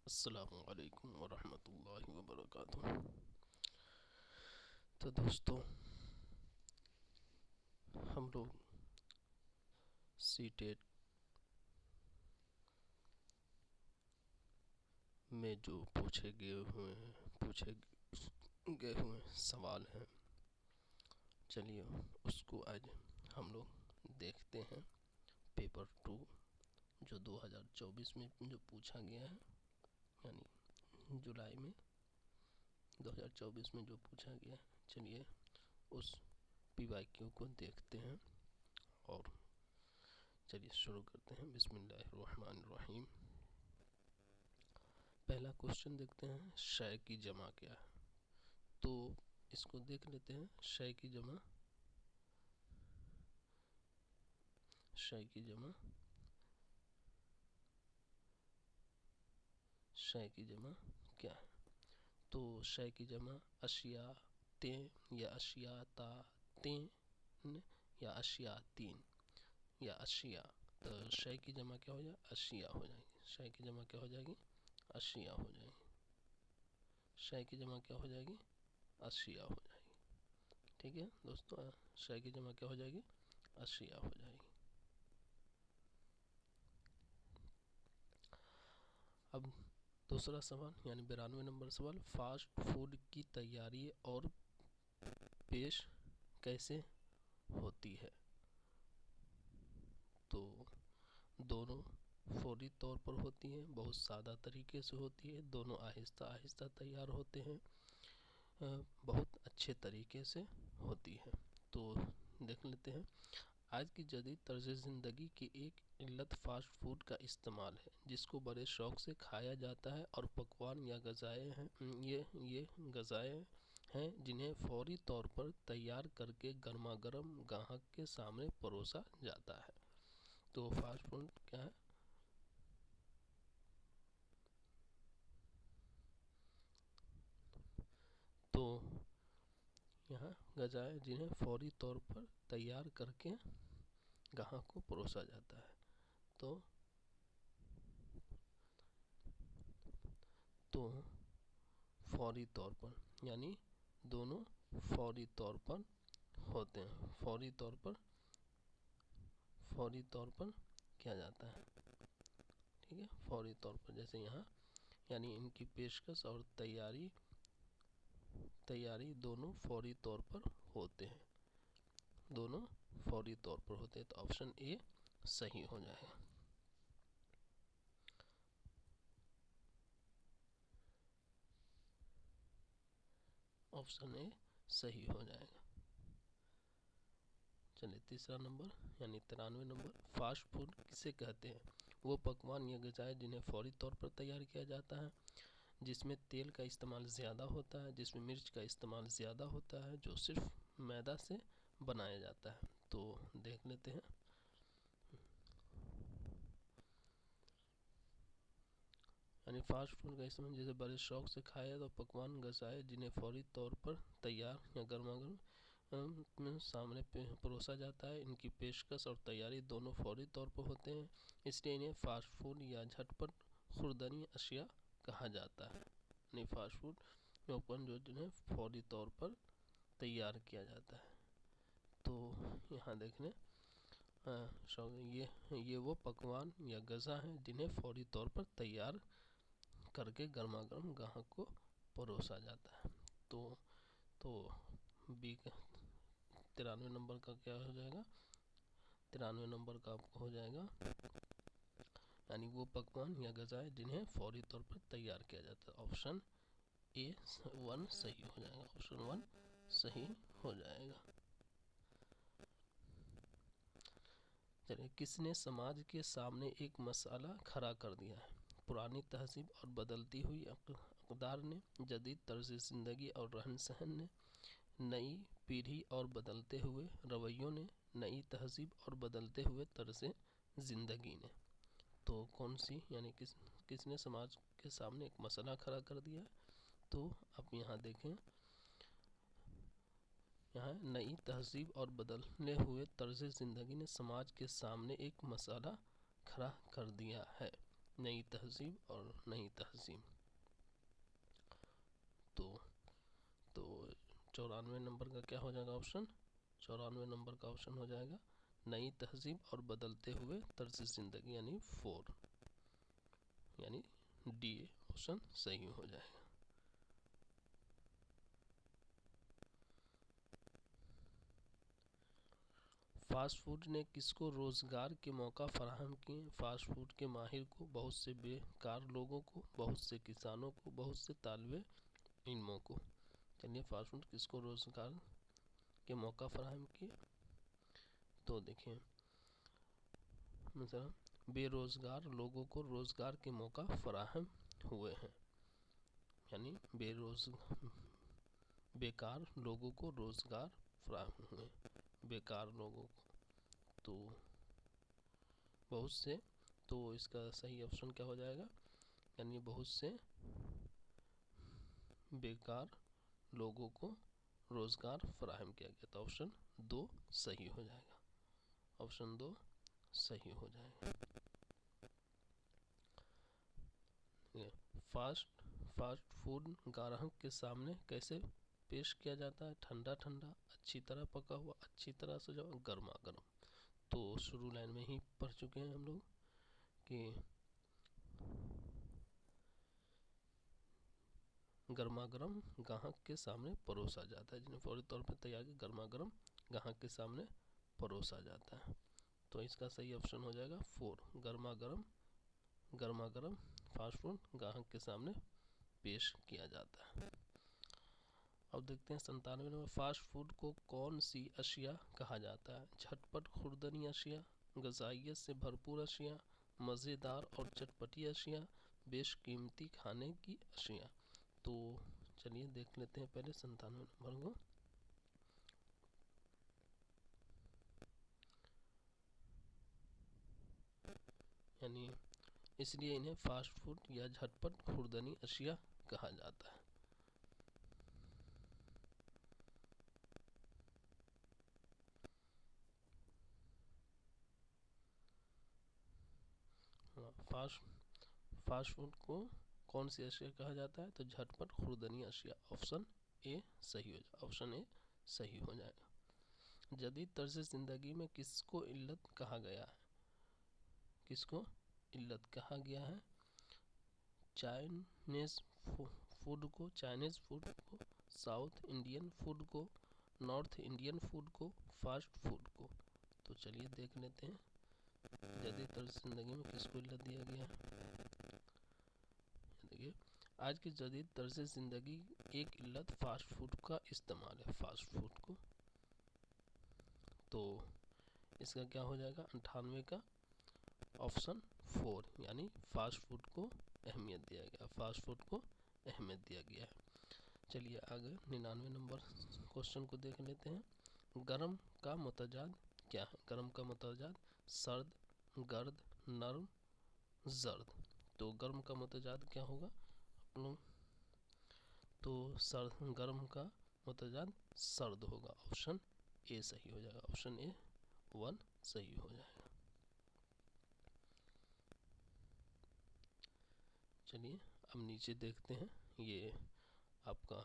السلام علیکم ورحمۃ اللہ وبرکاتہ۔ تو دوستو، ہم لوگ سی ٹیٹ میں جو پوچھے گئے ہوئے سوال ہیں، چلیے اس کو آج ہم لوگ دیکھتے ہیں۔ پیپر 2 جو 2024 میں جو پوچھا گیا ہے، یعنی جولائی میں 2024 میں جو پوچھا گیا ہے، چلیے اس پی وائی کیو کو دیکھتے ہیں اور چلیے شروع کرتے ہیں۔ بسم اللہ الرحمن الرحیم۔ پہلا کوشچن دیکھتے ہیں، شے کی جمع کیا ہے؟ تو اس کو دیکھ لیتے ہیں۔ شے کی جمع کیا ہے؟ تو شے کی جمع اشیاء تیں یا اشیاء تا تیں یا اشیاء تین یا اشیاء۔ تو شے کی جمع کیا ہو جائے؟ اشیاء ہو جائے گی۔ شے کی جمع کیا ہو جائے گی؟ اشیاء ہو جائے گی۔ شے کی جمع کیا ہو جائے گی؟ اشیاء ہو جائے گی۔ ٹھیک ہے دوستو، شے کی جمع کیا ہو جائے گی؟ اشیاء ہو جائے گی۔ اب دوسرا سوال، یعنی 92 نمبر سوال، فاسٹ فوڈ کی تیاری اور پیش کیسے ہوتی ہے؟ تو دونوں فوری طور پر ہوتی ہیں، بہت سادہ طریقے سے ہوتی ہے، دونوں آہستہ آہستہ تیار ہوتے ہیں، بہت اچھے طریقے سے ہوتی ہے۔ تو دیکھ لیتے ہیں۔ آج کی جدید طرز زندگی کی ایک علت فاسٹ فوڈ کا استعمال ہے، جس کو بڑے شوق سے کھایا جاتا ہے، اور پکوان یا غذائیں ہیں جنہیں فوری طور پر تیار کر کے گرما گرم گاہک کے سامنے پروسا جاتا ہے۔ تو فاسٹ فوڈ کیا ہے؟ تو یہاں غذائیں جنہیں فوری طور پر تیار کر کے گاہک کو پروسا جاتا ہے۔ تو فوری طور پر، یعنی دونوں فوری طور پر ہوتے ہیں، فوری طور پر کیا جاتا ہے۔ ٹھیک ہے، فوری طور پر، جیسے یہاں یعنی ان کی پیشکش اور تیاری دونوں فوری طور پر ہوتے ہیں، دونوں فوری طور پر ہوتے ہیں۔ تو آپشن اے صحیح ہو جائے گا۔ آپشن اے صحیح ہو جائے گا۔ چلیے تیسرا نمبر، یعنی 93 نمبر، فاسٹ فوڈ کسے کہتے ہیں؟ وہ پکوان یا غذائیں جنہیں فوری طور پر تیار کیا جاتا ہے، جس میں تیل کا استعمال زیادہ ہوتا ہے، جس میں مرچ کا استعمال زیادہ ہوتا ہے، جو صرف میدا سے بنایا جاتا ہے۔ تو دیکھ لیتے ہیں۔ یعنی فاسٹ فوڈ کا استعمال جیسے بڑے شوق سے کھایا تو پکوان غذائیں جنہیں فوری طور پر تیار یا گرما گرم سامنے پروسا جاتا ہے، ان کی پیشکش اور تیاری دونوں فوری طور پر ہوتے ہیں، اس لیے انہیں فاسٹ فوڈ یا جھٹ پٹ خوردنی اشیاء کہا جاتا ہے۔ یعنی فاسٹ فوڈ جو جنہیں فوری طور پر تیار کیا جاتا ہے۔ تو یہاں دیکھ لیں، یہ وہ پکوان یا غذا ہیں جنہیں فوری طور پر تیار کر کے گرما گرم گاہک کو پروسا جاتا ہے۔ تو بی 93 نمبر کا کیا ہو جائے گا؟ 93 نمبر کا آپ کو ہو جائے گا، یعنی وہ پکوان یا غذائیں جنہیں فوری طور پر تیار کیا جاتا ہے۔ آپشن اے 1 صحیح ہو جائے گا۔ آپشن 1 صحیح ہو جائے گا۔ چلیے، کس نے سماج کے سامنے ایک مسئلہ کھڑا کر دیا ہے؟ پرانی تہذیب اور بدلتی ہوئی اقدار نے، جدید طرز زندگی اور رہن سہن نے، نئی پیڑھی اور بدلتے ہوئے رویوں نے، نئی تہذیب اور بدلتے ہوئے طرز زندگی نے۔ تو کون سی، یعنی کس نے سماج کے سامنے ایک مسئلہ کھڑا کر دیا ہے؟ تو آپ یہاں دیکھیں، یہاں نئی تہذیب اور بدلتے ہوئے طرز زندگی نے سماج کے سامنے ایک مسئلہ کھڑا کر دیا ہے۔ नई तहजीब और नई तहजीब। तो 94 नंबर का क्या हो जाएगा ऑप्शन? 94 नंबर का ऑप्शन हो जाएगा नई तहजीब और बदलते हुए तर्ज ज़िंदगी, यानी 4, यानी डी ऑप्शन सही हो जाएगा। फास्ट फूड ने किसको रोज़गार के मौका फराहम किए? फास्ट फूड के माहिर को, बहुत से बेकार लोगों को, बहुत से किसानों को, बहुत से तालिबे इल्मों को। चलिए, फास्ट फूड किसको रोज़गार के मौका फराहम किए? तो देखिए, मतलब बेरोज़गार लोगों को रोज़गार के मौका फराहम हुए हैं, यानी बेकार लोगों को रोज़गार फराहम हुए, बेकार लोगों को। तो बहुत से, तो इसका सही ऑप्शन क्या हो जाएगा? यानी बहुत से बेकार लोगों को रोज़गार फराहम किया गया। तो ऑप्शन 2 सही हो जाएगा, ऑप्शन 2 सही हो जाएगा। फास्ट फूड ग्राहक के सामने कैसे पेश किया जाता है? ठंडा ठंडा, अच्छी तरह पका हुआ, अच्छी तरह सजा हुआ, गर्मा गर्म। तो शुरू लाइन में ही पढ़ चुके हैं हम लोग कि गर्मा गर्म ग्राहक के सामने परोसा जाता है, जिन्हें फौरी तौर पर तैयार गर्मा गर्म ग्राहक के सामने परोसा जाता है। तो इसका सही ऑप्शन हो जाएगा 4, गर्मा गर्म फास्ट फूड ग्राहक के सामने पेश किया जाता है। अब देखते हैं 97 नंबर, फास्ट फूड को कौन सी अशिया कहा जाता है? झटपट खुर्दनी अशिया, ग़िज़ाइयत से भरपूर अशिया, मज़ेदार और चटपटी अशिया, बेशकीमती खाने की अशिया। तो चलिए देख लेते हैं पहले 97 नंबर को। यानी इसलिए इन्हें फास्ट फूड या झटपट खुर्दनी अशिया कहा जाता है। फास्ट फूड को कौन सी अशिया कहा जाता है? तो झटपट खुर्दनी अशिया, ऑप्शन ए सही हो जाएगा, ऑप्शन ए सही हो जाएगा। जदीद तर्ज ज़िंदगी में किसको इल्लत कहा गया है? किसको इल्लत कहा गया है? चाइनीज़ फूड को, चाइनीज़ फूड को, साउथ इंडियन फूड को, नॉर्थ इंडियन फूड को, फास्ट फूड को। तो चलिए देख लेते हैं जदीद तर्ज ज़िंदगी में किसको इल्लत दिया गया है। देखिए, आज की जदीद तर्ज ज़िंदगी एक इल्लत फास्ट फूड का इस्तेमाल है, फास्ट फूड को। तो इसका क्या हो जाएगा? 98 का ऑप्शन 4, यानी फास्ट फूड को अहमियत दिया गया, फास्ट फूड को अहमियत दिया गया है। चलिए आगे 99 नंबर क्वेश्चन को देख लेते हैं। गर्म का मुतजाद क्या है? गर्म का मुतजाद सर्द, गर्द, नर्म, जर्द। तो गर्म का मुतजाद क्या होगा आप लोग? तो गर्म का मुतजाद सर्द होगा, ऑप्शन ए सही हो जाएगा, ऑप्शन ए 1 सही हो जाएगा। चलिए अब नीचे देखते हैं, ये आपका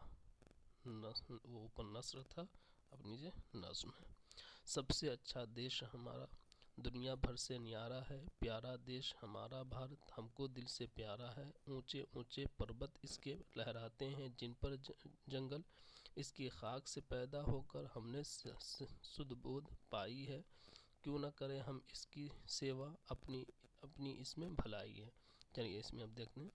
वो ऊपर नस्र था, अब नीचे नज़्म है। सबसे अच्छा देश हमारा दुनिया भर से न्यारा है, प्यारा देश हमारा भारत हमको दिल से प्यारा है। ऊंचे ऊंचे पर्वत इसके लहराते हैं, जिन पर जंगल इसकी खाक से पैदा होकर हमने सुध बोध पाई है। क्यों न करें हम इसकी सेवा, अपनी अपनी इसमें भलाई है। चलिए इसमें अब देखते हैं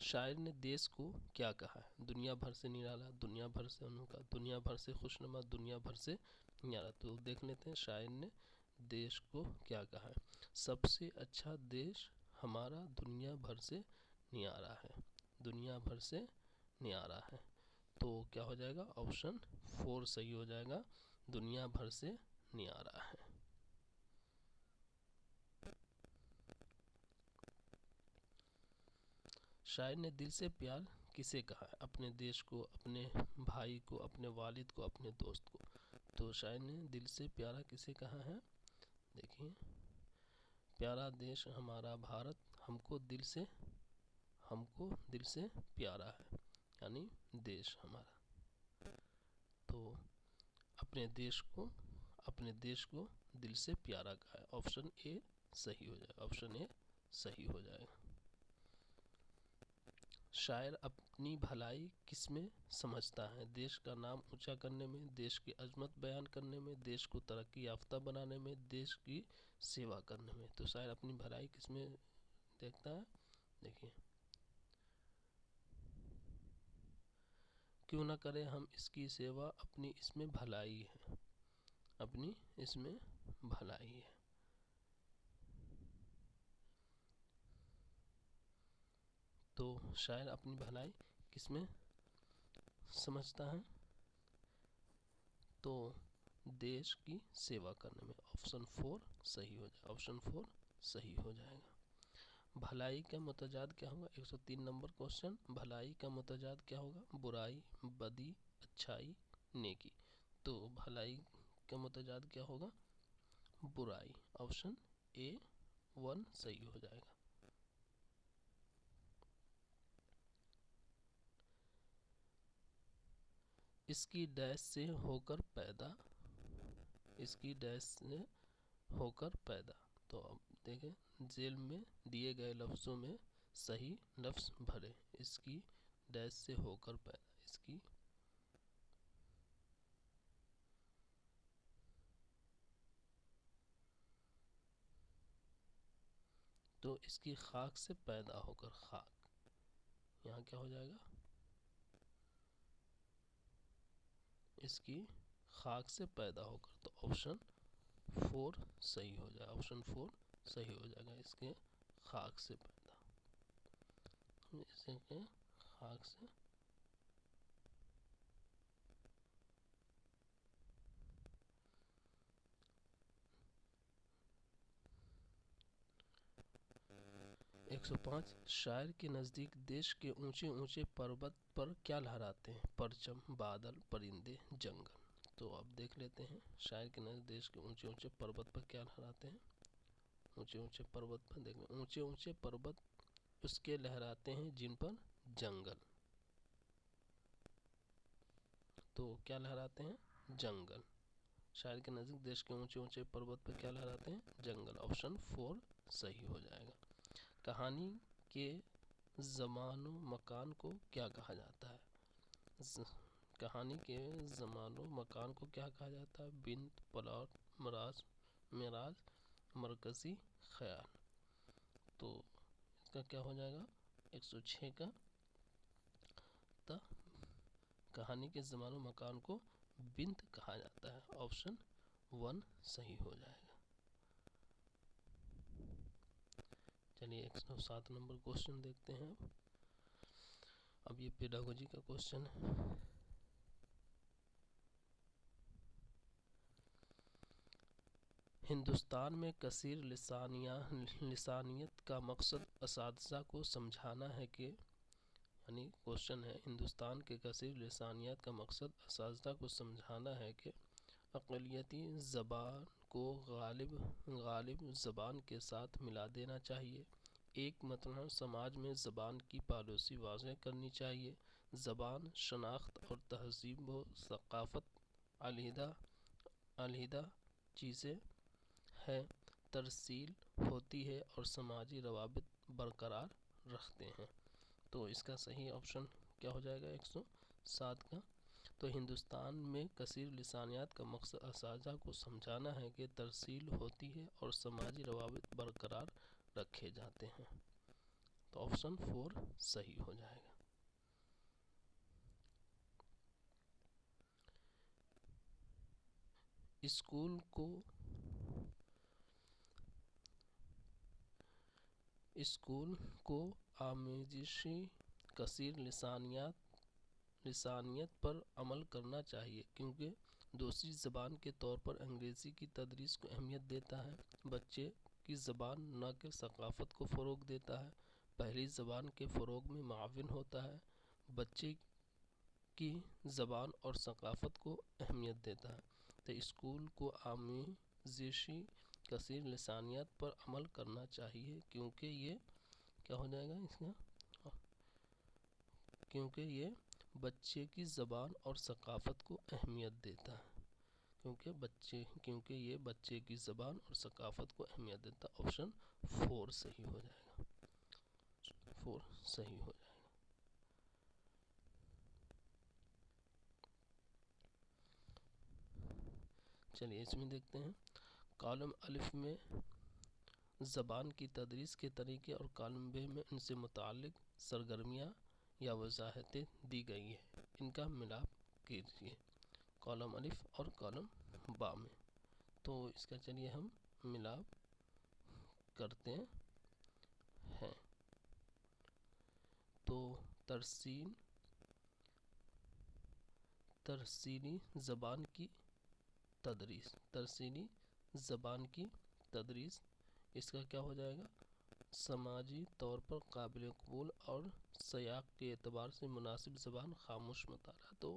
शायर ने देश को क्या कहा है? दुनिया भर से निराला, दुनिया भर से अनोखा, दुनिया भर से खुशनुमा, दुनिया भर से न्यारा। तो देख लेते हैं शायर ने देश को क्या कहा है। सबसे अच्छा देश हमारा दुनिया भर से न्यारा है, दुनिया भर से न्यारा है। तो क्या हो जाएगा? ऑप्शन 4 सही हो जाएगा, दुनिया भर से न्यारा है। शायर ने दिल से प्यार किसे कहा है? अपने देश को, अपने भाई को, अपने वालिद को, अपने दोस्त को। तो शायर ने दिल से प्यारा किसे कहा है? देखिए, प्यारा देश हमारा भारत हमको दिल से प्यारा है, यानी देश हमारा। तो अपने देश को दिल से प्यारा का है, ऑप्शन ए सही हो जाएगा, ऑप्शन ए सही हो जाएगा। शायर अपनी भलाई किसमें समझता है? देश का नाम ऊंचा करने में, देश की अजमत बयान करने में, देश को तरक्की याफ्ता बनाने में, देश की सेवा करने में। तो शायर अपनी भलाई किसमें देखता है? देखिए, क्यों ना करें हम इसकी सेवा, अपनी इसमें भलाई है, अपनी इसमें भलाई है। तो शायर अपनी भलाई किसमें समझता है? तो देश की सेवा करने में, ऑप्शन 4 सही हो जाएगा, ऑप्शन 4 सही हो जाएगा। भलाई का मुतजाद क्या होगा? 103 नंबर क्वेश्चन, भलाई का मुतजाद क्या होगा? बुराई, बदी, अच्छाई, नेकी। तो भलाई का मुतजाद क्या होगा? बुराई, ऑप्शन ए 1 सही हो जाएगा। इसकी डैश से होकर पैदा, इसकी डैश से होकर पैदा। तो अब देखें, जेल में दिए गए लफ्ज़ों में सही लफ्ज़ भरे। इसकी डैश से होकर पैदा, इसकी तो इसकी खाक से पैदा होकर, खाक, यहाँ क्या हो जाएगा? इसकी खाक से पैदा होकर। तो ऑप्शन 4 सही हो जाएगा, ऑप्शन 4 सही हो जाएगा। इसके खाक से पैदा, इसके खाक से 105 शायर के नज़दीक देश के ऊंचे ऊंचे पर्वत पर क्या लहराते हैं? परचम, बादल, परिंदे, जंगल। तो अब देख लेते हैं, शायर के नज़दीक देश के ऊंचे ऊंचे पर्वत पर क्या लहराते हैं? ऊंचे ऊंचे पर्वत पर देख लें, ऊंचे ऊंचे पर्वत उसके लहराते हैं जिन पर जंगल। तो क्या लहराते हैं? जंगल। शायर के नज़दीक देश के ऊंचे ऊंचे पर्वत पर क्या लहराते हैं? जंगल, ऑप्शन 4 सही हो जाएगा। कहानी के ज़मानो मकान को क्या कहा जाता है? कहानी के ज़मानो मकान को क्या कहा जाता है? बिंत, प्लॉट, मराज, मेराज, मरकज़ी ख्याल। तो इसका क्या हो जाएगा? 106 का कहानी के ज़मानो मकान को बिंत कहा जाता है, ऑप्शन 1 सही हो जाएगा। चलिए 107 नंबर क्वेश्चन देखते हैं। अब ये पेडागोजी का क्वेश्चन है। हिंदुस्तान में कसीर लिसानियत का मकसद असातिज़ा को समझाना है कि, यानी क्वेश्चन है, हिंदुस्तान के कसीर लिसानियत का मकसद असातिज़ा को समझाना है कि अक़लियती ज़बान को गालिब ज़बान के साथ मिला देना चाहिए। एक मतलब समाज में ज़बान की पॉलिसी वाज़ेह करनी चाहिए। ज़बान शनाख्त और तहज़ीब व सक़ाफ़त अलहिदा चीज़ें हैं, तरसील होती है और समाजी रवाबित बरकरार रखते हैं। तो इसका सही ऑप्शन क्या हो जाएगा? 107 का। तो हिंदुस्तान में कसीर लिसानियत का मकसद असातिज़ा को समझाना है कि तरसील होती है और समाजी रवाबित बरकरार रखे जाते हैं। तो ऑप्शन 4 सही हो जाएगा। स्कूल को आमेजिशी कसीर लिसानियत पर अमल करना चाहिए, क्योंकि दूसरी ज़बान के तौर पर अंग्रेज़ी की तदरीस को अहमियत देता है। बच्चे की ज़बान न कि सक़ाफ़त को फ़रोग़ देता है, पहली ज़बान के फ़रोग़ में मुआविन होता है। बच्चे की ज़बान और सक़ाफ़त को अहमियत देता है। तो स्कूल को आमेजिशी کثیر لسانیات پر عمل کرنا چاہیے کیونکہ یہ کیا ہو جائے گا اس کا، کیونکہ یہ بچے کی زبان اور ثقافت کو اہمیت دیتا ہے، کیونکہ یہ بچے کی زبان اور ثقافت کو اہمیت دیتا ہے۔ آپشن 4 صحیح ہو جائے گا، 4 صحیح ہو جائے گا۔ چلیے اس میں دیکھتے ہیں، کالم الف میں زبان کی تدریس کے طریقے اور کالم ب میں ان سے متعلق سرگرمیاں یا وضاحتیں دی گئی ہیں، ان کا ملاپ کیجیے کالم الف اور کالم با میں۔ تو اس کا چلیے ہم ملاپ کرتے ہیں۔ تو ترسیلی زبان کی تدریس، ترسیلی زبان کی تدریس، اس کا کیا ہو جائے گا، سماجی طور پر قابل قبول اور سیاق کے اعتبار سے مناسب زبان، خاموش مطالعہ۔ تو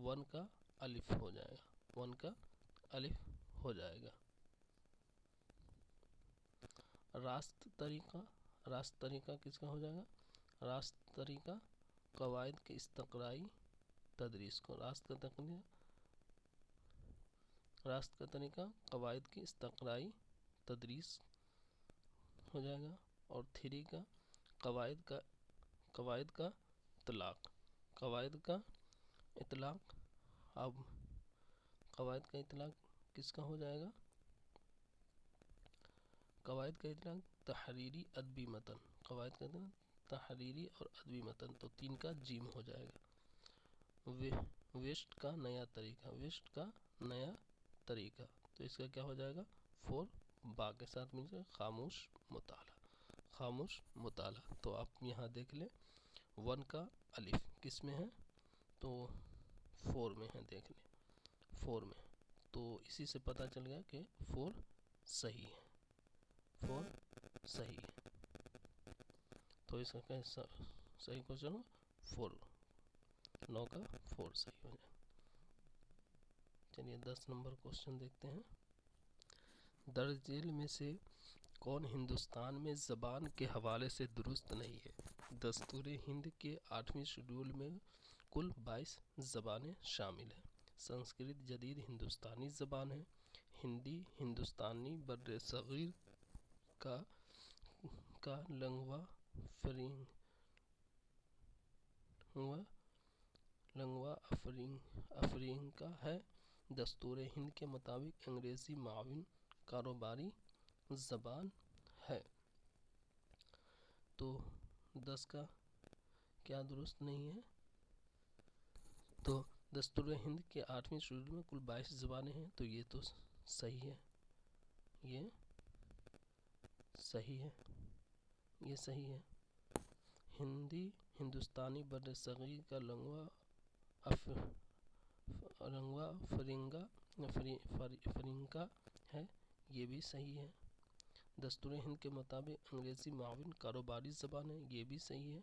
1 کا الف ہو جائے گا، 1 کا الف ہو جائے گا۔ راست طریقہ، راست طریقہ کس کا ہو جائے گا، راست طریقہ قواعد کے استقرائی تدریس کو، راست کا طریقہ قواعد کی استقرائی تدریس ہو جائے گا۔ اور 3 کا قواعد کا اطلاق، قواعد کا اطلاق، اب قواعد کا اطلاق کس کا ہو جائے گا، قواعد کا اطلاق تحریری ادبی متن، قواعد کا اطلاق تحریری اور ادبی متن، تو 3 کا جیم ہو جائے گا۔ ویسٹ کا نیا طریقہ، ویسٹ کا نیا طریقہ، تو اس کا کیا ہو جائے گا، 4 با کے ساتھ مل جائے، خاموش مطالعہ، خاموش مطالعہ۔ تو آپ یہاں دیکھ لیں 1 کا الف کس میں ہے، تو 4 میں ہے، دیکھ لیں 4 میں، تو اسی سے پتہ چل گیا کہ 4 صحیح ہے، 4 صحیح ہے۔ تو اس کا صحیح کوشچن 4، 9 کا 4 صحیح ہو جائے۔ چلیے 10 نمبر کوشچن دیکھتے ہیں، درج ذیل میں سے کون ہندوستان میں زبان کے حوالے سے درست نہیں ہے؟ دستور ہند کے 8ویں شیڈول میں کل 22 زبانیں شامل ہیں۔ سنسکرت جدید ہندوستانی زبان ہے، ہندی ہندوستانی بر صغیر کا لنگوا فرینکا ہے۔ دستور ہند کے مطابق انگریزی معاون کاروباری زبان ہے۔ تو 10 کا کیا درست نہیں ہے، تو دستور ہند کے 8ویں شیڈول میں کل 22 زبانیں ہیں، تو یہ تو صحیح ہے، یہ صحیح ہے، یہ صحیح ہے۔ ہندی ہندوستانی بر صغیر کا لنگوا فرینکا ہے، یہ بھی صحیح ہے۔ دستور ہند کے مطابق انگریزی معاون کاروباری زبان ہے، یہ بھی صحیح ہے۔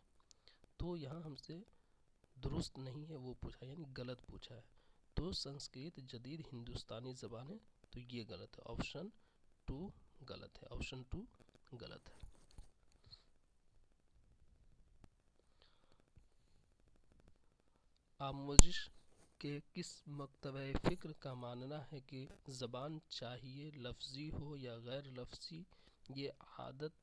تو یہاں ہم سے درست نہیں ہے وہ پوچھا، یعنی غلط پوچھا ہے، تو سنسکرت جدید ہندوستانی زبان ہے، تو یہ غلط ہے، آپشن 2 غلط ہے، آپشن 2 غلط ہے۔ آموزش کے کس مکتبہ فکر کا ماننا ہے کہ زبان چاہیے لفظی ہو یا غیر لفظی، یہ عادت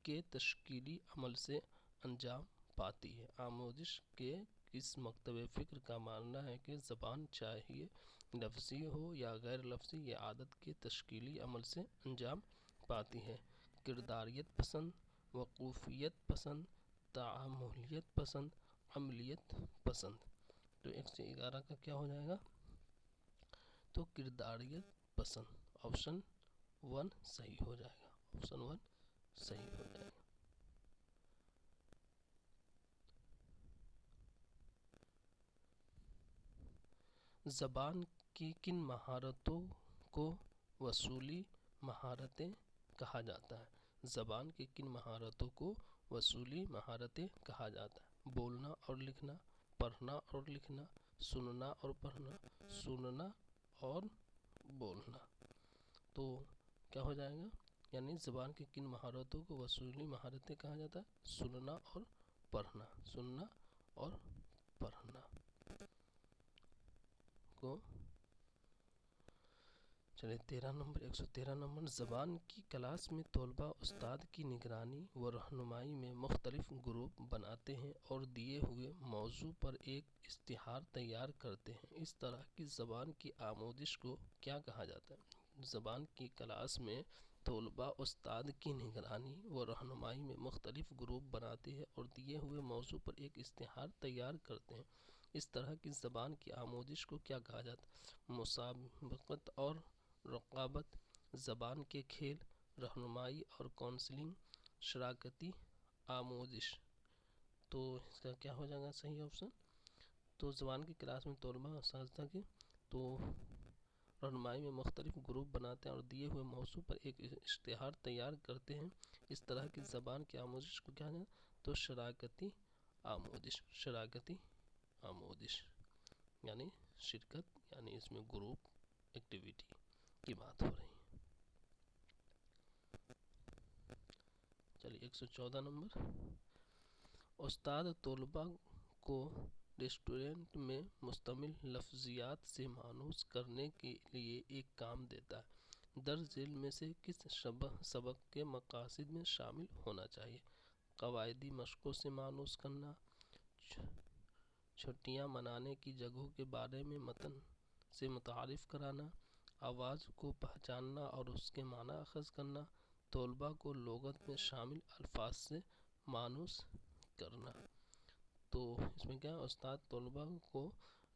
کے تشکیلی عمل سے انجام پاتی ہے؟ آموزش کے کس مکتبہ فکر کا ماننا ہے کہ زبان چاہیے لفظی ہو یا غیر لفظی، یہ عادت کے تشکیلی عمل سے انجام پاتی ہے؟ کرداریت پسند، وقوفیت پسند، تعاملیت پسند، عملیت پسند۔ تو 1 سے 11 کا کیا ہو جائے گا، تو کرداریت پسند، آپشن 1 صحیح ہو جائے گا، آپشن 1 صحیح ہو جائے گا۔ زبان کی کن مہارتوں کو وصولی مہارتیں کہا جاتا ہے؟ زبان کی کن مہارتوں کو وصولی مہارتیں کہا جاتا ہے؟ بولنا اور لکھنا، پڑھنا اور لکھنا، سننا اور پڑھنا، سننا اور बोलना। तो क्या हो जाएगा, यानी ज़बान की किन महारतों को वसूली महारतें कहा जाता है? सुनना और पढ़ना, सुनना और पढ़ना को। चलिए 113 नंबर, ज़बान की क्लास में तलबा उस्ताद की निगरानी व रहनुमाई में मुख्तलिफ ग्रुप बनाते हैं और दिए हुए मौजू पर एक इश्तिहार तैयार करते हैं। इस तरह की ज़बान की आमोदिश को क्या कहा जाता है? ज़बान की क्लास में तलबा उस्ताद की निगरानी व रहनुमाई में मुख्तलिफ ग्रुप बनाते हैं और दिए हुए मौजू पर एक इश्तिहार तैयार करते हैं। इस तरह की ज़बान की आमोदिश को क्या कहा जाता है? मुसाबकत और रक़ाबत, ज़बान के खेल, रहनुमाई और काउंसलिंग, शराकती आमोदिश। तो इसका क्या हो जाएगा सही ऑप्शन? तो ज़बान की क्लास में तलबा उस्ताद की तो रहनुमाई में मुख्तलिफ ग्रुप बनाते हैं और दिए हुए मौजू पर एक इश्तिहार तैयार करते हैं। इस तरह की ज़बान की आमोदिश को क्या है? तो शराकती आमोदिश, शराकती आमोदिश यानी शिरकत, यानी इसमें ग्रुप एक्टिविटी की बात हो रही है। चलिए 114 नंबर, उस्ताद तलबा को रेस्टोरेंट में मुश्तमिल लफ्ज़ियात से मानूस करने के लिए एक काम देता है। दर्ज झेल में से किस सबक के मकासद में शामिल होना चाहिए? कवायदी मशकों से मानूस करना, छुट्टियाँ मनाने की जगहों के बारे में मतन से मुतारिफ़ कराना, आवाज़ को पहचानना और उसके माना अखज़ करना, तलबा को लुग़त में शामिल अल्फाज से मानूस करना। तो इसमें क्या है, उस्ताद तलबा को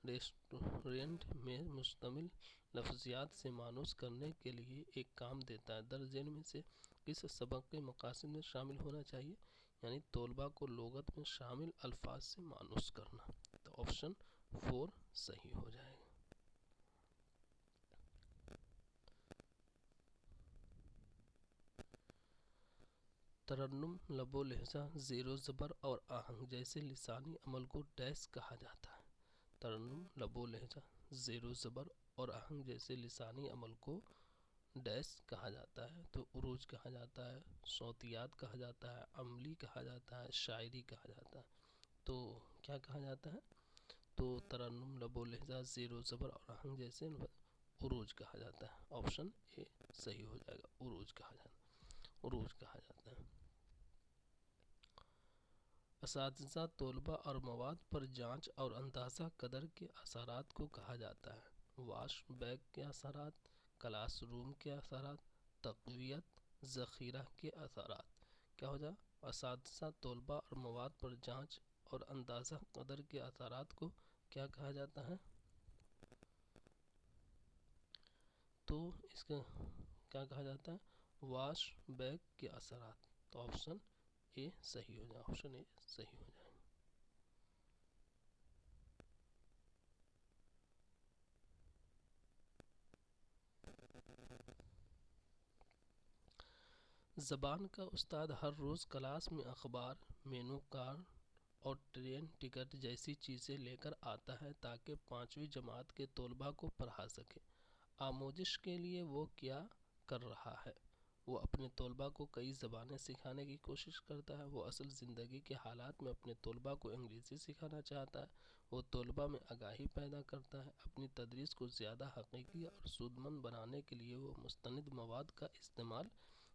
रेस्टोरेंट में मुश्तमिल लफ्ज़ियात से मानूस करने के लिए एक काम देता है। दर्ज झेल में से किस सबक के मकासद में शामिल होना चाहिए? यानी तलबा को लुग़त में शामिल अल्फाज से मानूस करना। तो ऑप्शन 4 सही हो जाएगा। तरन्नुम, लबो लहजा, ज़ेरो ज़बर और आहंग जैसे लिसानी अमल को डैश कहा जाता है? तरन्नुम, लबो लहजा, ज़ेरो ज़बर और आहंग जैसे लिसानी अमल को डैश कहा जाता है? तो उरूज कहा जाता है, सौतियात कहा जाता है, अमली कहा जाता है, शायरी कहा जाता है। तो क्या कहा जाता है? तो तरन्नुम, लबो लहजा, ज़ेरो ज़बर और आहंग जैसे उरूज कहा जाता है। ऑप्शन ए सही हो जाएगा, उरूज कहा जाता है, उरूज कहा जाता है। असातिज़ा तलबा और मवाद पर जांच और अंदाज़ा कदर के असरात को कहा जाता है? वाश बैग के असरात, क्लासरूम के असरात, तक़वियत ज़ख़ीरा के असरात। क्या हो जाए? असातिज़ा तलबा और मवाद पर जांच और अंदाज़ा कदर के असरात को क्या कहा जाता है? तो इसका क्या कहा जाता है? वाश बैग के असरात। तो ऑप्शन ए सही हो जाए, ऑप्शन ए सही हो जाए। ज़बान का उस्ताद हर रोज़ क्लास में अखबार, मेनू कार्ड और ट्रेन टिकट जैसी चीज़ें लेकर आता है ताकि 5वीं जमात के तलबा को पढ़ा सके। आमोदिश के लिए वो क्या कर रहा है? वो अपने तलबा को कई ज़बानें सिखाने की कोशिश करता है। वो असल ज़िंदगी के हालात में अपने तलबा को अंग्रेज़ी सिखाना चाहता है। वो तलबा में आगाही पैदा करता है। अपनी तदरीस को ज़्यादा हकीकी और सूदमंद बनाने के लिए वो मुस्तनिद मवाद का इस्तेमाल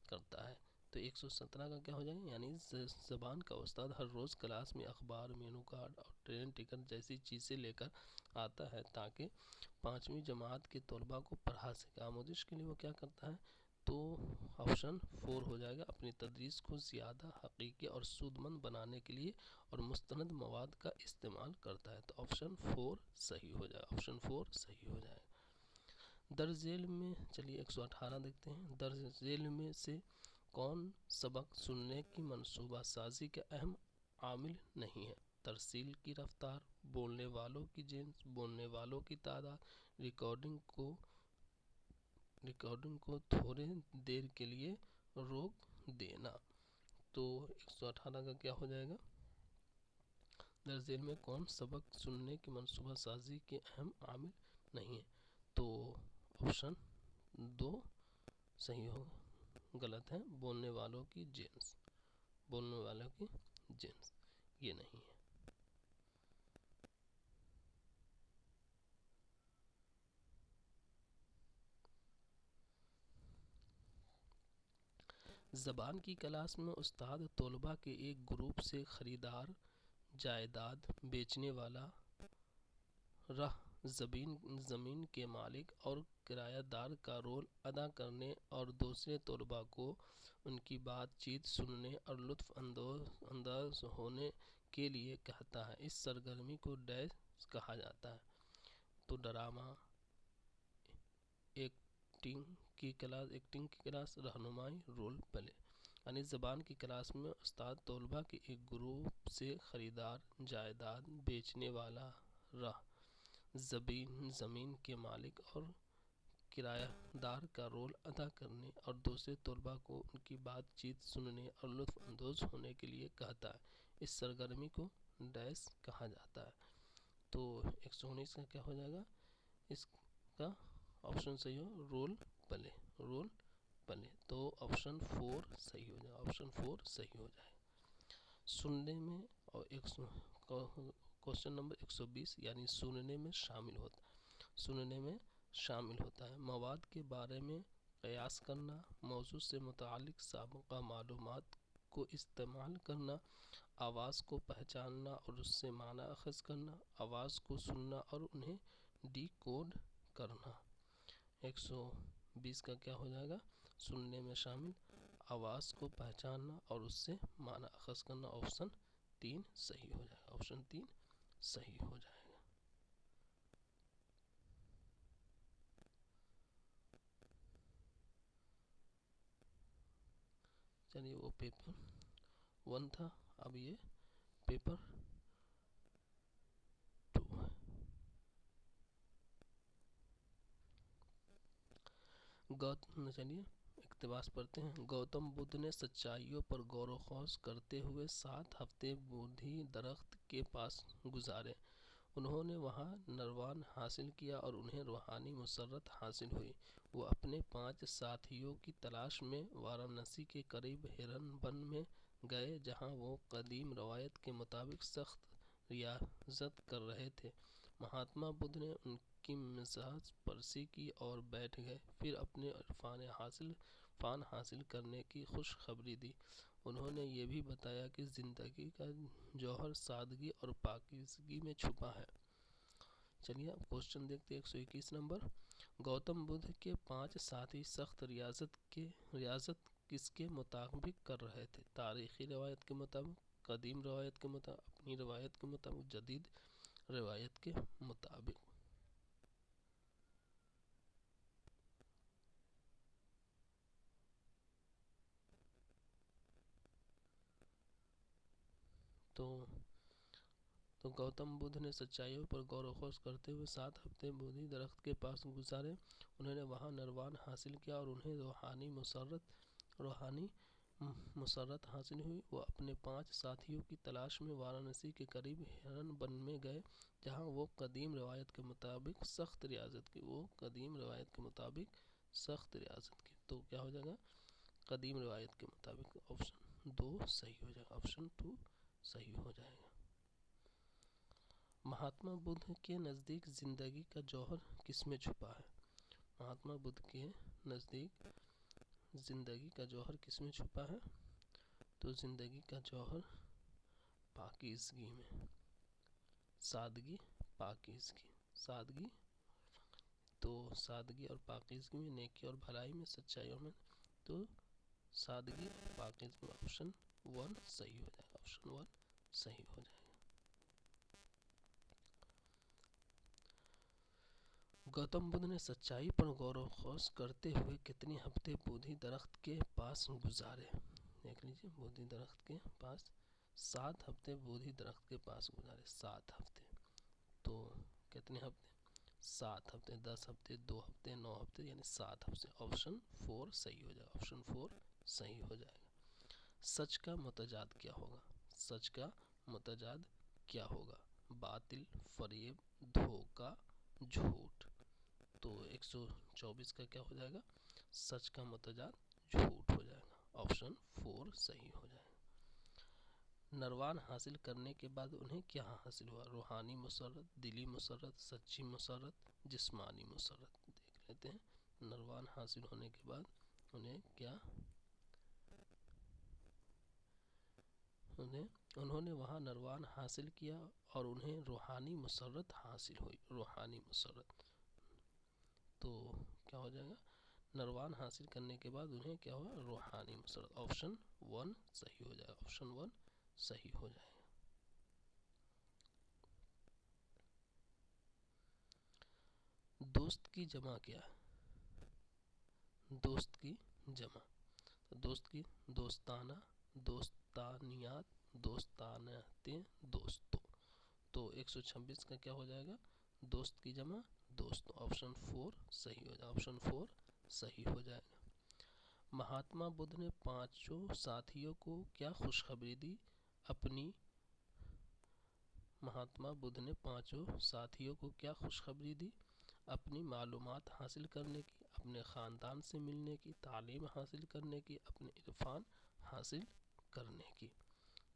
करता है। तो 117 का क्या हो जाएगा? यानी ज़बान का उस्ताद हर रोज़ क्लास में अखबार, मेनू कार्ड और ट्रेन टिकट जैसी चीज़ें लेकर आता है ताकि 5वीं जमात के तलबा को पढ़ा सके। आमोदिश के लिए वो क्या करता है? तो ऑप्शन 4 हो जाएगा, अपनी तदरीस को ज़्यादा हकीकी और सूदमंद बनाने के लिए और मुस्तनद मवाद का इस्तेमाल करता है। तो ऑप्शन 4 सही हो जाएगा, ऑप्शन 4 सही हो जाएगा। दर्ज झेल में चलिए 118 देखते हैं। दर्ज झेल में से कौन सबक सुनने की मनसूबा साजी के अहम आमिल नहीं है? तरसील की रफ्तार, बोलने वालों की जिन्स, बोलने वालों की तादाद, रिकॉर्डिंग को थोड़े देर के लिए रोक देना। तो 118 का क्या हो जाएगा? दर्ज झेल में कौन सबक सुनने की मनसूबा साजी के अहम आमिल नहीं है? तो ऑप्शन 2 सही होगा, गलत है। बोलने वालों की जेंट्स, बोलने वालों की जेंट्स, ये नहीं है। ज़बान की क्लास में उस्ताद तलबा के एक ग्रुप से खरीदार, जायदाद बेचने वाला, ज़मीन के मालिक और किरायादार का रोल अदा करने और दूसरे तलबा को उनकी बातचीत सुनने और लुत्फ़ अंदाज होने के लिए कहता है। इस सरगर्मी को डैश कहा जाता है। तो ड्रामा, एक्टिंग की क्लास, रहनुमाई, रोल प्ले। यानी ज़बान की क्लास में उस्ताद तलबा के एक ग्रुप से खरीदार, जायदाद बेचने वाला, ज़मीन के मालिक और किरायादार का रोल अदा करने और दूसरे तलबा को उनकी बातचीत सुनने और लुत्फ़ अंदोज़ होने के लिए कहता है। इस सरगर्मी को डैश कहा जाता है। तो 119 का क्या हो जाएगा? इसका ऑप्शन सही हो, रोल प्ले, रोल प्ले। तो ऑप्शन 4 सही हो जाएगा, ऑप्शन 4 सही हो जाएगा। सुनने में और क्वेश्चन नंबर 120, यानी सुनने में शामिल होता है, सुनने में शामिल होता है मवाद के बारे में क़यास करना, मौजू से मुतालिक साबिक़ा मालूमात को इस्तेमाल करना, आवाज़ को पहचानना और उससे माना अख़ज़ करना, आवाज़ को सुनना और उन्हें डिकोड करना। 120 का क्या हो जाएगा? सुनने में शामिल, आवाज़ को पहचानना और उससे माना अख़ज़ करना। ऑप्शन 3 सही हो जाएगा, ऑप्शन 3 सही हो जाएगा। चलिए, वो पेपर 1 था, अब ये पेपर 2 है। चलिए इक़्तिबास पढ़ते हैं। गौतम बुद्ध ने सच्चाइयों पर गौर व ख़ौस करते हुए 7 हफ्ते बोधि दरख्त के पास गुजारे। उन्होंने वहाँ नरवान हासिल किया और उन्हें रूहानी मसर्रत हासिल हुई। वो अपने 5 साथियों की तलाश में वाराणसी के करीब हिरन वन में गए, जहाँ वो कदीम रवायत के मुताबिक सख्त रियाज़त कर रहे थे। महात्मा बुद्ध ने उनकी मिजाज परसी की और बैठ गए, फिर अपने फ़ान हासिल करने की खुशखबरी दी। उन्होंने ये भी बताया कि ज़िंदगी का जौहर सादगी और पाकीज़गी में छुपा है। चलिए अब क्वेश्चन देखते हैं। 121 नंबर, गौतम बुद्ध के 5 साथी सख्त रियाजत किसके मुताबिक कर रहे थे? तारीख़ी रवायत के मुताबिक, कदीम रवायत के मुताबिक, अपनी रवायत के मुताबिक, जदीद रवायत के मुताबिक। तो गौतम बुद्ध ने सच्चाइयों पर गौर व ख़ौस करते हुए 7 हफ्ते बोधि दरख्त के पास गुजारे। उन्होंने वहाँ नरवान हासिल किया और उन्हें रूहानी मसर्रत हासिल हुई। वो अपने 5 साथियों की तलाश में वाराणसी के करीब हिरन वन में गए, जहाँ वो कदीम रवायत के मुताबिक सख्त रियाजत की। तो क्या हो जाएगा? कदीम रवायत के मुताबिक। ऑप्शन 2 सही हो जाएगा, ऑप्शन 2 सही हो जाएगा। महात्मा बुद्ध के नज़दीक ज़िंदगी का जौहर किसमें छुपा है? महात्मा बुद्ध के नज़दीक ज़िंदगी का जौहर किसमें छुपा है? तो ज़िंदगी का जौहर पाकीज़गी में, सादगी, पाकीज़गी, सादगी। तो सादगी और पाकीज़गी में, नेकी और भलाई में, सच्चाइयों में। तो सादगी और पाकीज़गी में ऑप्शन 1 सही हो जाएगा, ऑप्शन 1 सही हो जाएगा। गौतम बुद्ध ने सच्चाई पर गौर व ख़ौस करते हुए कितने हफ्ते बोधि दरख्त के पास गुजारे? देख लीजिए, बोधि दरख्त के पास 7 हफ्ते बोधि दरख्त के पास गुजारे, 7 हफ्ते। तो कितने हफ्ते? 7 हफ्ते, 10 हफ्ते, 2 हफ्ते, 9 हफ्ते, यानी 7 हफ्ते। ऑप्शन 4 सही हो जाएगा, ऑप्शन 4 सही हो जाएगा। सच का मुतजाद क्या होगा? सच का मुतजाद क्या होगा? बातिल, फरेब, धोखा, झूठ। تو 124 کا کیا ہو جائے گا؟ سچ کا متضاد جھوٹ ہو جائے گا، آپشن 4 صحیح ہو جائے گا۔ نروان حاصل کرنے کے بعد انہیں کیا حاصل ہوا؟ روحانی مسرت، دلی مسرت، سچی مسرت، جسمانی مسرت۔ دیکھ لیتے ہیں نروان حاصل ہونے کے بعد انہیں کیا، انہوں نے وہاں نروان حاصل کیا اور انہیں روحانی مسرت حاصل ہوئی، روحانی مسرت۔ تو کیا ہو جائے گا؟ نروان حاصل کرنے کے بعد انہیں کیا ہوا؟ روحانی مسرت، آپشن 1 صحیح ہو جائے گا، آپشن 1 صحیح ہو جائے گا۔ دوست کی جمع کیا ہے؟ دوست کی جمع، دوست کی دوستانہ، دوستانیات، دوستانتیں، دوستوں۔ تو 126 کا کیا ہو جائے گا؟ دوست کی جمع دوستوں، آپشن 4 صحیح ہو جائے گا، آپشن 4 صحیح ہو جائے گا۔ مہاتما بدھ نے پانچوں ساتھیوں کو کیا خوشخبری دی؟ مہاتما بدھ نے پانچوں ساتھیوں کو کیا خوشخبری دی؟ اپنی معلومات حاصل کرنے کی، اپنے خاندان سے ملنے کی، تعلیم حاصل کرنے کی، اپنے عرفان حاصل کرنے کی۔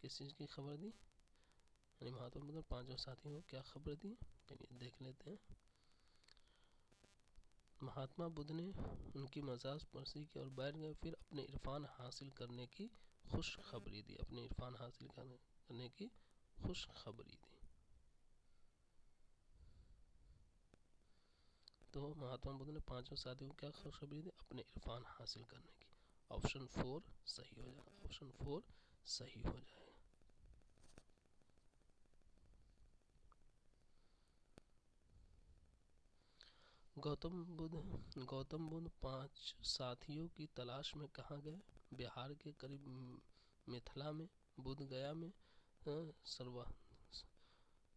کس چیز کی خبر دی؟ یعنی مہاتما بدھ نے پانچوں ساتھیوں کو کیا خبر دی؟ چلیے دیکھ لیتے ہیں۔ مہاتما بدھ نے ان کی مزاج پرسی کی اور بیٹھ گئے، پھر اپنے عرفان حاصل کرنے کی خوشخبری دی، اپنے عرفان حاصل کرنے کی خوشخبری دی۔ تو مہاتما بدھ نے پانچوں ساتھیوں کو کیا خوشخبری دی؟ اپنے عرفان حاصل کرنے کی، آپشن 4 صحیح ہو جائے گا، آپشن 4 صحیح ہو جائے گا۔ گوتم بدھ 5 ساتھیوں کی تلاش میں کہاں گئے؟ بہار کے قریب متھلا میں، بدھ گیا میں،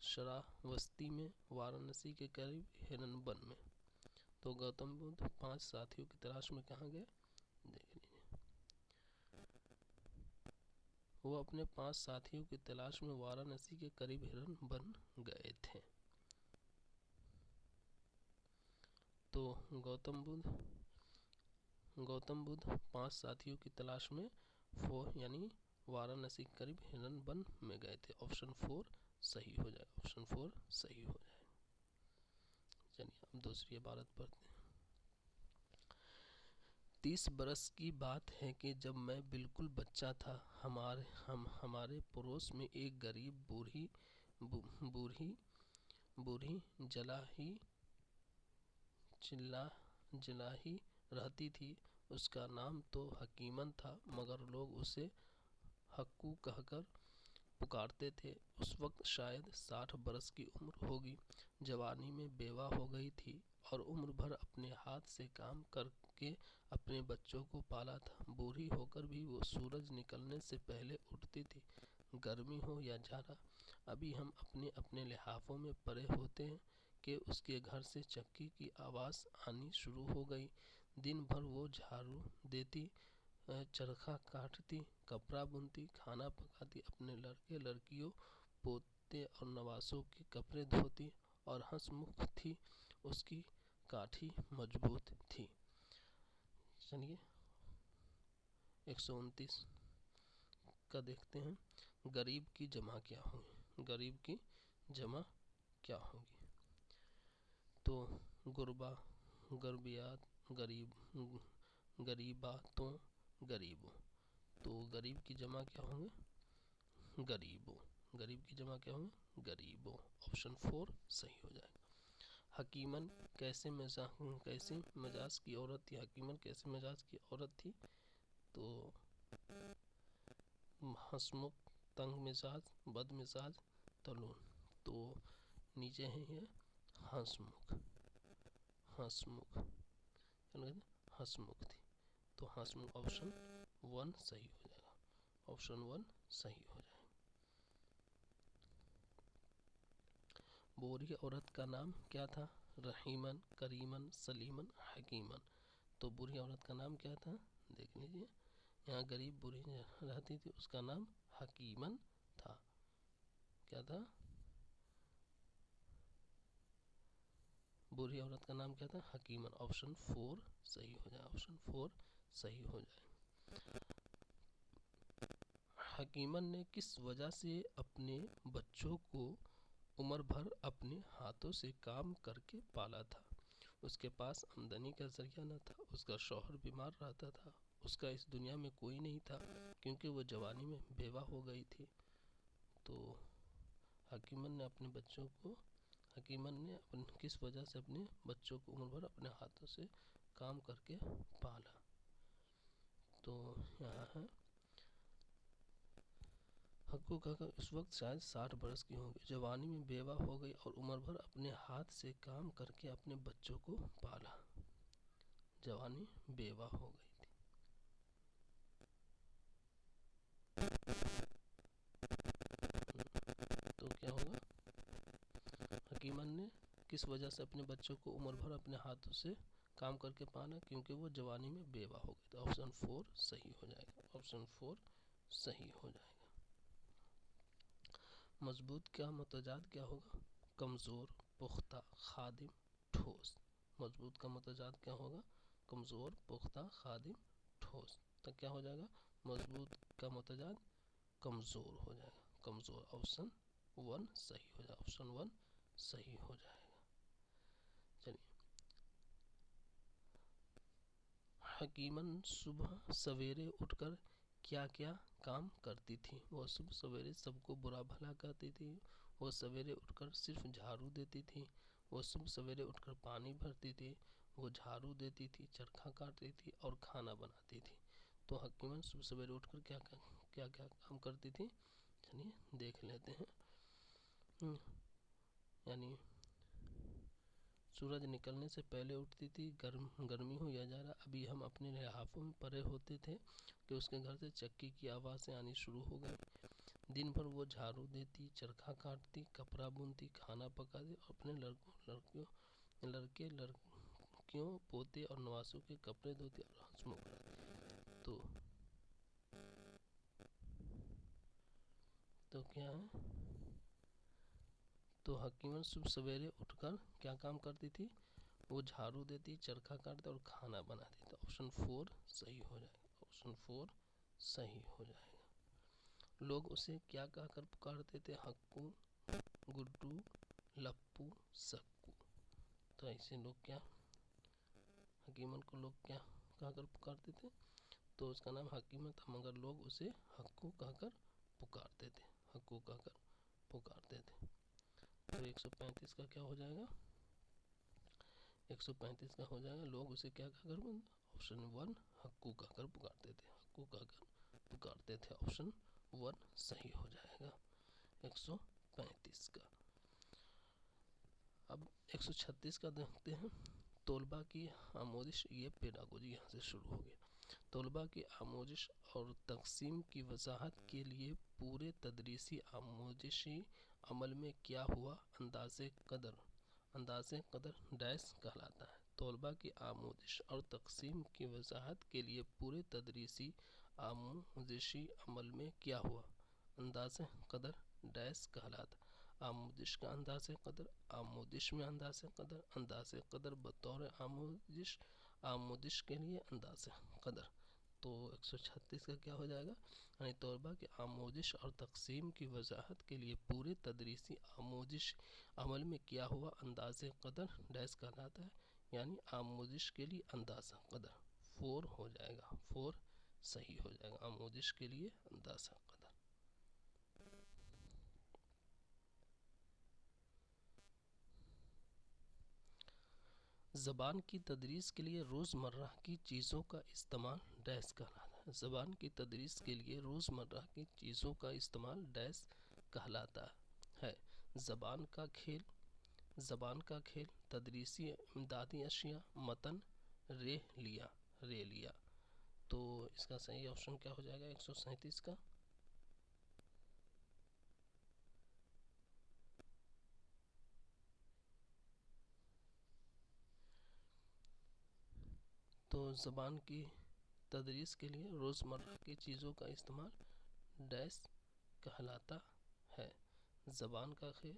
شراوستی میں، وارانسی کے قریب ہرن بن میں۔ تو گوتم بدھ 5 ساتھیوں کی تلاش میں کہاں گئے؟ دیکھ لیجیے، وہ اپنے 5 ساتھیوں کی تلاش میں وارانسی کے قریب ہرن بن گئے تھے۔ تو گوتم بدھ 5 ساتھیوں کی تلاش میں یعنی وارانسی کے قریب ہرن بن میں گئے تھے، آپشن 4 صحیح ہو جائے گا، آپشن 4 صحیح ہو جائے گا۔ چلیے اب دوسری عبارت پڑھتے ہیں۔ 30 برس کی بات ہے کہ جب میں بالکل بچہ تھا، ہمارے پڑوس میں ایک غریب بوڑھی جلا ہی رہتی تھی۔ اس کا نام تو حکیمن تھا، مگر لوگ اسے حکو کہہ کر پکارتے تھے۔ اس وقت شاید 60 برس کی عمر ہوگی۔ جوانی میں بیوہ ہو گئی تھی اور عمر بھر اپنے ہاتھ سے کام کر کے اپنے بچوں کو پالا تھا۔ بوڑھی ہو کر بھی وہ سورج نکلنے سے پہلے اٹھتی تھی، گرمی ہو یا جاڑا۔ ابھی ہم اپنے اپنے لحافوں میں پڑے ہوتے ہیں کہ اس کے گھر سے چکی کی آواز آنی شروع ہو گئی۔ دن بھر وہ جھاڑو دیتی، چرخہ کاٹتی، کپڑا بنتی، کھانا پکاتی، اپنے لڑکے لڑکیوں، پوتے اور نواسوں کے کپڑے دھوتی اور ہنس مکھ تھی، اس کی کاٹھی مضبوط تھی۔ چلیے 129 کا دیکھتے ہیں۔ غریب کی جمع کیا ہوگی؟ غریب کی جمع کیا ہوگی؟ تو غربا، غربیات، غریباتوں، غریبوں۔ تو غریب کی جمع کیا ہوں گے؟ غریبوں۔ غریب کی جمع کیا ہوں گے؟ غریبوں، آپشن 4 صحیح ہو جائے گا۔ حکیمن کیسے مزاج کی عورت تھی؟ حکیمن کیسے مزاج کی عورت تھی؟ تو ہنسمکھ، تنگ مزاج، بد مزاج، طلوع۔ تو نیچے ہے یہ ہنسمکھ تھی۔ تو ہنسمکھ آپشن 1 صحیح ہو جائے گا، آپشن 1 صحیح ہو جائے گا۔ بوڑھی عورت کا نام کیا تھا؟ رحیمن، کریمن، سلیمن، حکیمن۔ تو بوڑھی عورت کا نام کیا تھا؟ دیکھ لیجیے، یہاں غریب بوڑھی رہتی تھی، اس کا نام حکیمن تھا۔ کیا تھا؟ बूढ़ी औरत का नाम क्या था? हकीमन। ऑप्शन 4 सही हो जाए, ऑप्शन 4 सही हो जाए। हकीमन ने किस वजह से अपने बच्चों को उम्र भर अपने हाथों से काम करके पाला था? उसके पास आमदनी का जरिया न था, उसका शौहर बीमार रहता था, उसका इस दुनिया में कोई नहीं था क्योंकि वो जवानी में बेवा हो गई थी। तो हकीमन ने किस वजह से अपने बच्चों को उम्र भर अपने हाथों से काम करके पाला? तो यहाँ है हक्कू काका इस वक्त शायद 60 बरस की होंगी, जवानी में बेवा हो गई और उम्र भर अपने हाथ से काम करके अपने बच्चों को पाला। जवानी बेवा हो गई थी। तो क्या होगा? हकीमन ने किस वजह से अपने बच्चों को उम्र भर अपने हाथों से काम करके पाला? क्योंकि वो जवानी में बेवा हो गई। तो ऑप्शन 4 सही हो जाएगा, ऑप्शन 4 सही हो जाएगा। मजबूत का मुतजाद क्या होगा? कमज़ोर, पुख्ता, खादिम, ठोस। मजबूत का मुतजाद क्या होगा? कमज़ोर, पुख्ता, खादिम, ठोस। तो क्या हो जाएगा? मजबूत का मुतजाद कमज़ोर हो जाएगा, कमज़ोर। ऑप्शन 1 सही हो जाएगा, ऑप्शन 1 सही हो जाएगा। चलिए, हकीमन सुबह सवेरे उठकर क्या क्या काम करती थी? वो सुबह सवेरे सबको बुरा भला करती थी, वो सवेरे उठकर सिर्फ झाड़ू देती थी, वो सुबह सवेरे उठकर पानी भरती थी, वो झाड़ू देती थी, चरखा काटती थी और खाना बनाती थी। तो हकीमन सुबह सवेरे उठकर क्या क्या काम करती थी? चलिए देख लेते हैं। यानी सूरज निकलने से पहले उठती थी, गर्मी हो या जाड़ा, अभी हम अपने लिहाफों में परे होते थे कि उसके घर से चक्की की आवाज़ें आनी शुरू हो गई। दिन भर वो झाड़ू देती, चरखा काटती, कपड़ा बुनती, खाना पकाती और अपने लड़कियों, पोते और नवासों के कपड़े धोती और हंसमुख करती। तो क्या है? तो हकीमन सुबह सवेरे उठकर क्या काम करती थी? वो झाड़ू देती, चरखा काटती और खाना बनाती। तो ऑप्शन 4 सही हो जाएगा, ऑप्शन 4 सही हो जाएगा। लोग उसे क्या कहकर पुकारते थे? हक्कू, गुड्डू, लप्पू, सक्कू। तो ऐसे लोग क्या, हकीमन को लोग क्या कहकर पुकारते थे? तो उसका नाम हकीमन था, मगर लोग उसे हक्कू कहकर पुकारते थे, हक्कू कहकर पुकारते थे। तो 135 का क्या हो जाएगा? 135 का हो जाएगा, लोग उसे क्या कहकर, ऑप्शन 1 हक्कू कहकर पुकारते थे, हक्कू कहकर पुकारते थे। ऑप्शन 1 सही हो जाएगा 135 का। अब 136 का देखते हैं। तोलबा की आमोदिश, ये पेडागोजी यहाँ से शुरू हो गया। तोलबा की आमोदिश और तकसीम की वजाहत के लिए पूरे तदरीसी आमोदिशी अमल में क्या हुआ? अंदाज़े कदर डैश कहलाता है। तोलबा की आमोदिश और तकसीम की वजाहत के लिए पूरे तदरीसी आमोदिशी अमल में क्या हुआ? अंदाज़े कदर डैश कहलाता है। आमोदिश का अंदाज़े कदर, आमोदिश में अंदाज़े कदर, अंदाज़े कदर बतौर आमोदिश, आमोदिश के लिए अंदाज़े कदर। तो 136 का क्या हो जाएगा? यानी तोलबा की आमोदिश और तकसीम की वजाहत के लिए पूरे तदरीसी आमोदिश अमल में क्या हुआ? अंदाज़े कदर डैश कहलाता है, यानी आमोदिश के लिए अंदाज़ा कदर। 4 हो जाएगा, 4 सही हो जाएगा, आमोदिश के लिए अंदाज़ा कदर। ज़बान की तदरीस के लिए रोज़मर्रा की चीज़ों का इस्तेमाल डैश कहलाता है। ज़बान की तदरीस के लिए रोज़मर्रा की चीज़ों का इस्तेमाल डैश कहलाता है। ज़बान का खेल, तदरीसी इमदादी अशिया, मतन, रे लिया। तो इसका सही ऑप्शन क्या हो जाएगा 137 का? तो ज़बान की तदरीस के लिए रोज़मर्रा की चीज़ों का इस्तेमाल डैश कहलाता है। ज़बान का खेल,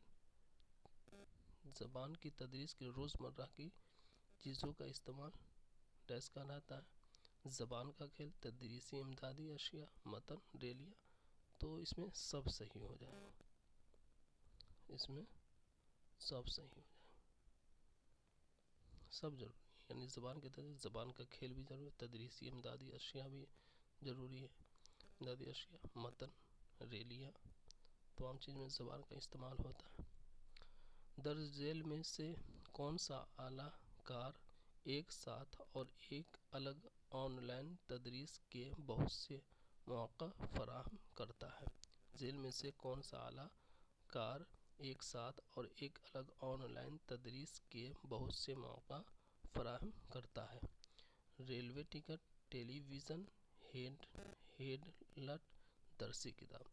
زبان کی تدریس کی روزمرہ کی چیزوں کا استعمال ڈیش کہلاتا ہے. زبان کا کھیل، تدریسی امدادی اشیاء، متن، ریلیاں. تو اس میں سب صحیح ہو جائے گا، اس میں سب صحیح ہو جائے گا، سب ضروری ہے. یعنی زبان کے تدریس، زبان کا کھیل بھی ضروری ہے، تدریسی امدادی اشیاء بھی ضروری ہے، امدادی اشیاء، متن، ریلیاں، تمام چیز میں زبان کا استعمال ہوتا ہے. درج ذیل میں سے کون سا اعلیٰ کار ایک ساتھ اور ایک الگ آن لائن تدریس کے بہت سے مواقع فراہم کرتا ہے؟ ذیل میں سے کون سا اعلیٰ کار ایک ساتھ اور ایک الگ آن لائن تدریس کے بہت سے مواقع فراہم کرتا ہے؟ ریلوے ٹکٹ، ٹیلی ویژن، ہیڈلٹ، درسی کتاب.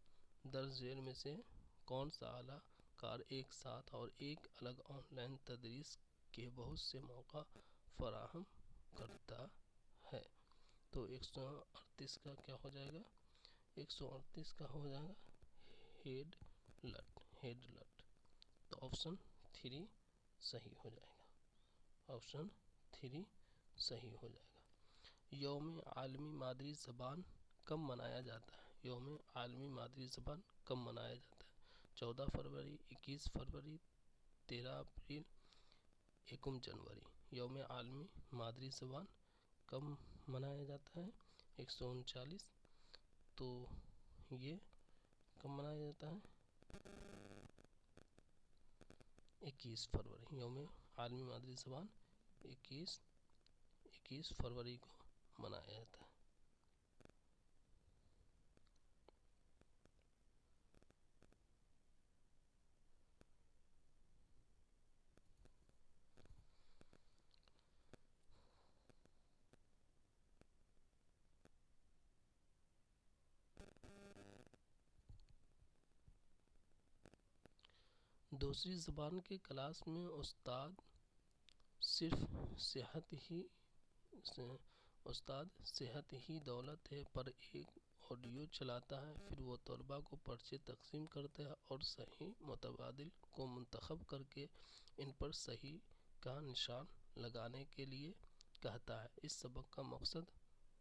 درج ذیل میں سے کون سا اعلیٰ کار ایک ساتھ اور ایک الگ آن لائن تدریس کے بہت سے مواقع فراہم کرتا ہے؟ تو 138 کا کیا ہو جائے گا؟ 138 کا ہو جائے گا ہیڈلٹ. تو آپشن 3 صحیح ہو جائے گا، آپشن 3 صحیح ہو جائے گا. یوم عالمی مادری زبان کب منایا جاتا ہے؟ یوم عالمی مادری زبان کب منایا جاتا ہے؟ 14 فروری، 21 فروری، 13 اپریل، 1 جنوری. یوم عالمی مادری زبان کب منایا جاتا ہے؟ 139. تو یہ کب منایا جاتا ہے؟ 21 فروری. یوم عالمی مادری زبان 21 فروری کو منایا جاتا ہے. دوسری زبان کے کلاس میں استاد صرف صحت ہی دولت ہے پر ایک آڈیو چلاتا ہے، پھر وہ طلباء کو پرچے تقسیم کرتا ہے اور صحیح متبادل کو منتخب کر کے ان پر صحیح کا نشان لگانے کے لیے کہتا ہے. اس سبق کا مقصد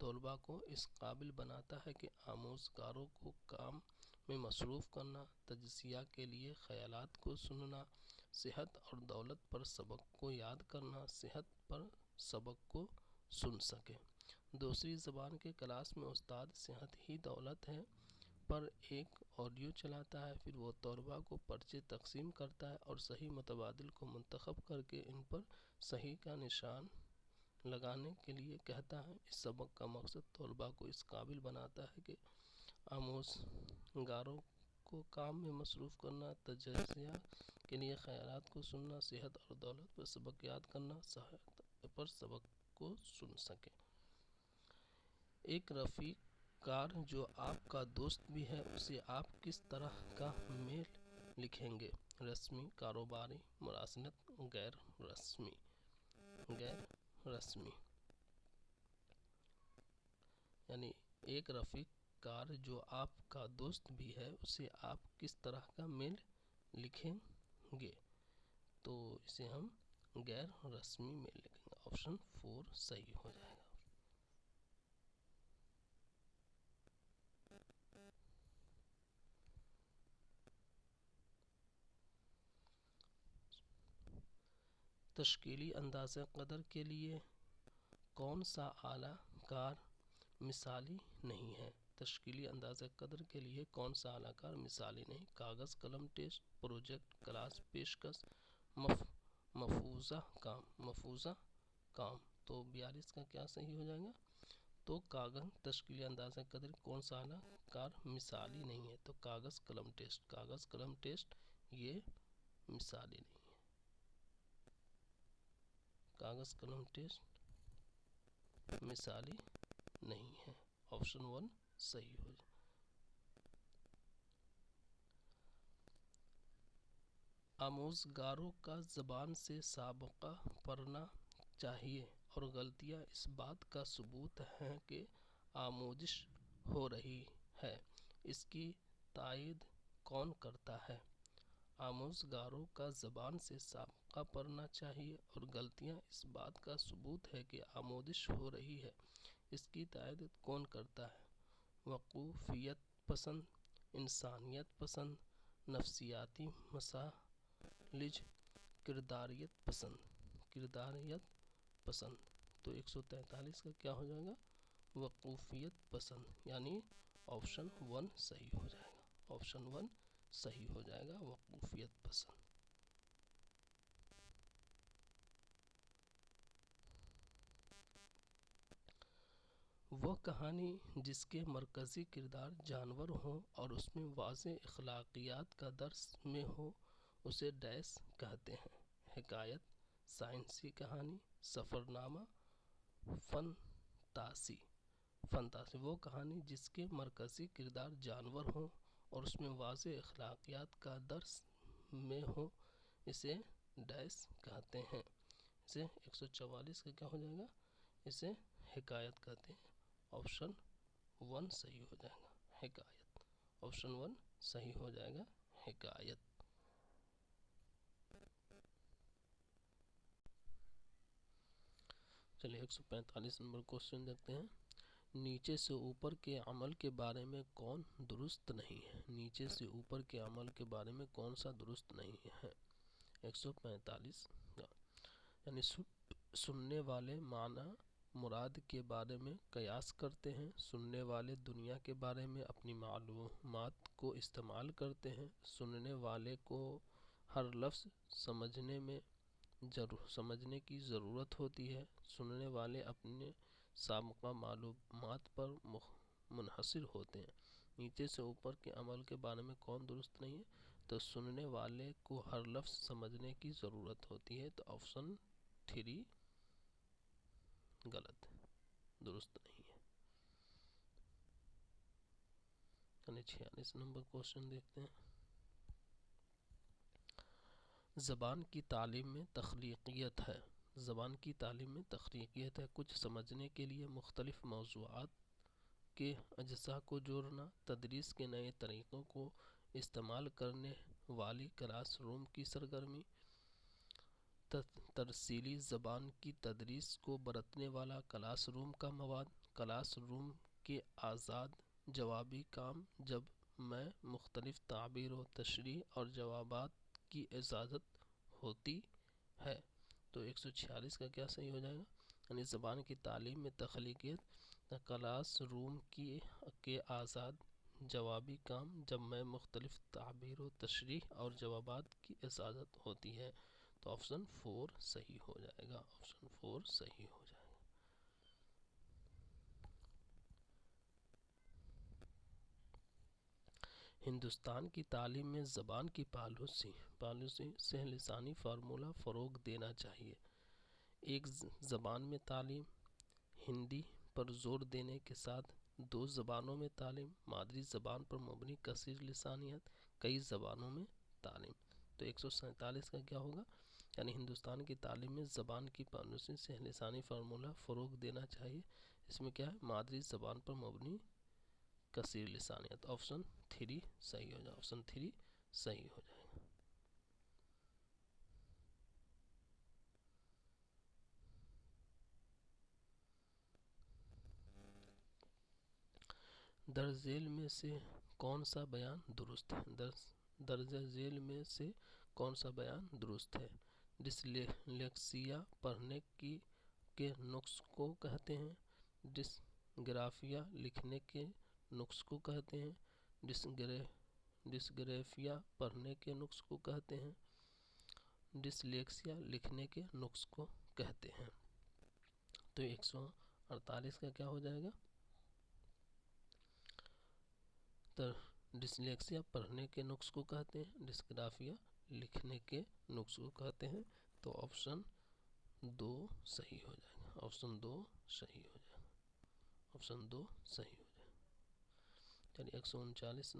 طلباء کو اس قابل بناتا ہے کہ آموزگاروں کو کام میں مصروف کرنا، تجزیہ کے لیے خیالات کو سننا، صحت اور دولت پر سبق کو یاد کرنا، صحت پر سبق کو سن سکے. دوسری زبان کے کلاس میں استاد صحت ہی دولت ہے پر ایک آڈیو چلاتا ہے، پھر وہ طلباء کو پرچے تقسیم کرتا ہے اور صحیح متبادل کو منتخب کر کے ان پر صحیح کا نشان لگانے کے لیے کہتا ہے. اس سبق کا مقصد طلباء کو اس قابل بناتا ہے کہ آموزگاروں کو کام میں مصروف کرنا، تجزیہ کے لیے خیالات کو سننا، صحت اور دولت پر سبق یاد کرنا، صحت پر سبق کو سن سکے. ایک رفیق کار جو آپ کا دوست بھی ہے اسے آپ کس طرح کا میل لکھیں گے؟ رسمی، کاروباری، مراسلات، غیر رسمی. غیر رسمی یعنی ایک رفیق کار جو آپ کا دوست بھی ہے اسے آپ کس طرح کا میل لکھیں گے؟ تو اسے ہم غیر رسمی میل لکھیں گے. آپشن 4 صحیح ہو جائے گا. تشکیلی اندازہ قدر کے لیے کون سا اعلیٰ کار مثالی نہیں ہے؟ تشکیلی اندازہ قدر کے لیے کون سا اعلیٰ کار مثالی نہیں؟ کاغذ قلم ٹیسٹ، پروجیکٹ، کلاس پیشکش، مفروضہ کام. تو 42 کا کیا صحیح ہو جائے گا؟ تو کاغذ تشکیلی اندازہ قدر کون سا اعلیٰ کار مثالی نہیں ہے؟ تو کاغذ قلم ٹیسٹ یہ مثالی نہیں ہے. کاغذ قلم ٹیسٹ مثالی نہیں ہے. آپشن 1 صحیح ہو جائے. آموزگاروں کا زبان سے سابقہ پڑھنا چاہیے اور غلطیاں اس بات کا ثبوت ہیں کہ آموزش ہو رہی ہے، اس کی تائید کون کرتا ہے؟ آموزگاروں کا زبان سے سابقہ موقع پڑھنا چاہیے، اور غلطیاں اس بات کا ثبوت ہے کہ آموزش ہو رہی ہے، اس کی تائید کون کرتا ہے؟ وقوفیت پسند، انسانیت پسند، نفسیاتی مسالج، کرداریت پسند۔ تو 143 کا کیا ہو جائے گا؟ وقوفیت پسند، یعنی آپشن 1 صحیح ہو جائے گا، آپشن 1 صحیح ہو جائے گا، وقوفیت پسند۔ وہ کہانی جس کے مرکزی کردار جانور ہوں اور اس میں واضح اخلاقیات کا درس میں ہو اسے ڈیش کہتے ہیں؟ حکایت، سائنسی کہانی، سفرنامہ، فنتاسی۔ وہ کہانی جس کے مرکزی کردار جانور ہوں اور اس میں واضح اخلاقیات کا درس میں ہو اسے ڈیش کہتے ہیں؟ اسے 144 کا کیا ہو جائے گا؟ اسے حکایت کہتے ہیں، آپشن 1 صحیح ہو جائے گا، حکایت، آپشن 1 صحیح ہو جائے گا، حکایت۔ چلیے 145 نمبر کوشچن دیکھتے ہیں۔ نیچے سے اوپر کے عمل کے بارے میں کون درست نہیں ہے؟ نیچے سے اوپر کے عمل کے بارے میں کون سا درست نہیں ہے؟ 145 یعنی سننے والے معنی مراد کے بارے میں قیاس کرتے ہیں، سننے والے دنیا کے بارے میں اپنی معلومات کو استعمال کرتے ہیں، سننے والے کو ہر لفظ سمجھنے کی ضرورت ہوتی ہے، سننے والے اپنے سابقہ معلومات پر منحصر ہوتے ہیں۔ نیچے سے اوپر کے عمل کے بارے میں کون درست نہیں ہے؟ تو سننے والے کو ہر لفظ سمجھنے کی ضرورت ہوتی ہے، تو آپشن 3 غلط ہے، درست نہیں ہے۔ 46 نمبر کوشچن دیکھتے ہیں۔ زبان کی تعلیم میں تخلیقیت ہے، زبان کی تعلیم میں تخلیقیت ہے، کچھ سمجھنے کے لیے مختلف موضوعات کے اجزاء کو جوڑنا، تدریس کے نئے طریقوں کو استعمال کرنے والی کلاس روم کی سرگرمی، ترسیلی زبان کی تدریس کو برتنے والا کلاس روم کا مواد، کلاس روم کے آزاد جوابی کام جب میں مختلف تعبیر و تشریح اور جوابات کی اجازت ہوتی ہے۔ تو 146 کا کیا صحیح ہو جائے گا؟ یعنی زبان کی تعلیم میں تخلیقیت، کلاس روم کے آزاد جوابی کام جب میں مختلف تعبیر و تشریح اور جوابات کی اجازت ہوتی ہے، تو آپشن 4 صحیح ہو جائے گا، آپشن 4 صحیح ہو جائے گا۔ ہندوستان کی تعلیم میں زبان کی پالیسی سے لسانی فارمولہ فروغ دینا چاہیے۔ ایک زبان میں تعلیم، ہندی پر زور دینے کے ساتھ 2 زبانوں میں تعلیم، مادری زبان پر مبنی کثیر لسانیت، کئی زبانوں میں تعلیم۔ تو 147 کا کیا ہوگا؟ یعنی ہندوستان کی تعلیم میں زبان کی پالیسی سے لسانی فارمولہ فروغ دینا چاہیے، اس میں کیا ہے؟ مادری زبان پر مبنی کثیر لسانیت، آپشن 3 صحیح ہو جائے گا، آپشن 3 صحیح ہو جائے گا۔ درج ذیل میں سے کون سا بیان درست ہے؟ درج ذیل میں سے کون سا بیان درست ہے؟ ڈسلیکسیا پڑھنے کے نقص کو کہتے ہیں، ڈسگرافیا لکھنے کے نقص کو کہتے ہیں، ڈسگرافیا پڑھنے کے نقص کو کہتے ہیں، ڈسلیکسیا لکھنے کے نقص کو کہتے ہیں۔ تو 148 کا کیا ہو جائے گا؟ تو ڈسلیکسیا پڑھنے کے نقص کو کہتے ہیں، ڈسگرافیا لکھنے کے نقص کو کہتے ہیں، تو آپشن 2 صحیح ہو جائے گا، آپشن 2 صحیح ہو جائے گا، آپشن 2 صحیح ہو جائے گا۔ چلیے 139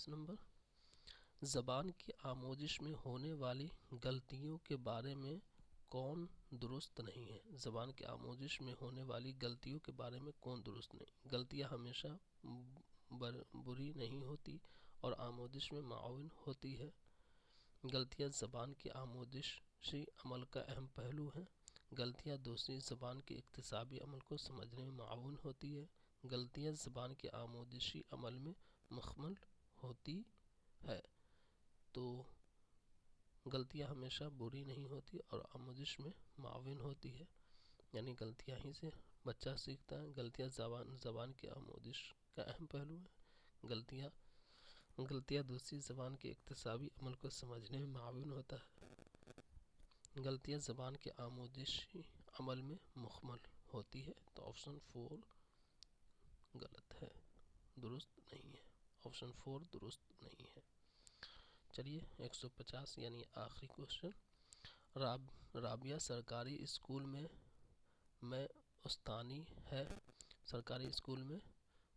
نمبر۔ زبان کی آموزش میں ہونے والی غلطیوں کے بارے میں کون درست نہیں ہے؟ زبان کی آموزش میں ہونے والی غلطیوں کے بارے میں کون درست نہیں؟ غلطیاں ہمیشہ بری نہیں ہوتی اور آموزش میں معاون ہوتی ہے۔ غلطیاں زبان کے آموزشی عمل کا اہم پہلو ہیں۔ غلطیاں دوسری زبان کے اکتسابی عمل کو سمجھنے میں معاون ہوتی ہے۔ غلطیاں زبان کے آموزشی عمل میں مکمل ہوتی ہے۔ تو غلطیاں ہمیشہ بری نہیں ہوتی اور آموزش میں معاون ہوتی ہے، یعنی غلطیاں ہی سے بچہ سیکھتا ہے۔ غلطیاں زبان کے آموزش کا اہم پہلو ہے۔ غلطیاں دوسری زبان کے اکتسابی عمل کو سمجھنے میں معاون ہوتا ہے۔ غلطیاں زبان کے آموزشی عمل میں مکمل ہوتی ہے۔ تو آپشن 4 غلط ہے، درست نہیں ہے۔ آپشن 4 درست نہیں ہے۔ چلیے 150 یعنی آخری کوشچن۔ رابعہ سرکاری اسکول میں استانی ہے۔ سرکاری اسکول میں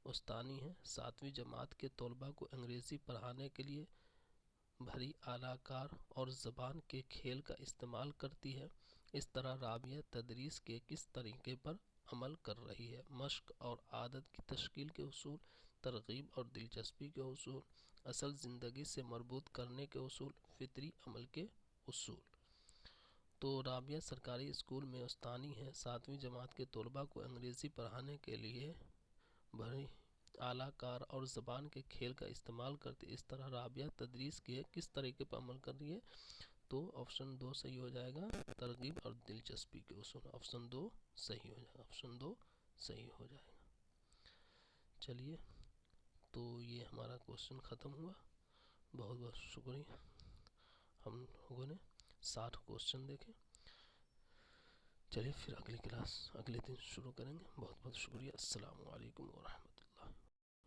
استانی ہے۔ 7ویں جماعت کے طلباء کو انگریزی پڑھانے کے لیے بھری اعلیٰ کار اور زبان کے کھیل کا استعمال کرتی ہے۔ اس طرح رابعہ تدریس کے کس طریقے پر عمل کر رہی ہے؟ مشق اور عادت کی تشکیل کے اصول، ترغیب اور دلچسپی کے اصول، اصل زندگی سے مربوط کرنے کے اصول، فطری عمل کے اصول۔ تو رابعہ سرکاری اسکول میں استانی ہے۔ 7ویں جماعت کے طلباء کو انگریزی پڑھانے کے لیے بھری اعلیٰ کار اور زبان کے کھیل کا استعمال کرتی ہے۔ اس طرح رابعہ تدریس کے کس طریقے پر عمل کر رہی ہے؟ تو آپشن 2 صحیح ہو جائے گا، ترغیب اور دلچسپی کے اصول۔ آپشن 2 صحیح ہو جائے گا، آپشن 2 صحیح ہو جائے گا۔ چلیے تو یہ ہمارا کوشچن ختم ہوا۔ بہت بہت شکریہ۔ ہم لوگوں نے 60 کوشچن دیکھے۔ چلیے پھر اگلی کلاس اگلے دن شروع کریں گے۔ بہت بہت شکریہ۔ السلام علیکم ورحمۃ اللہ۔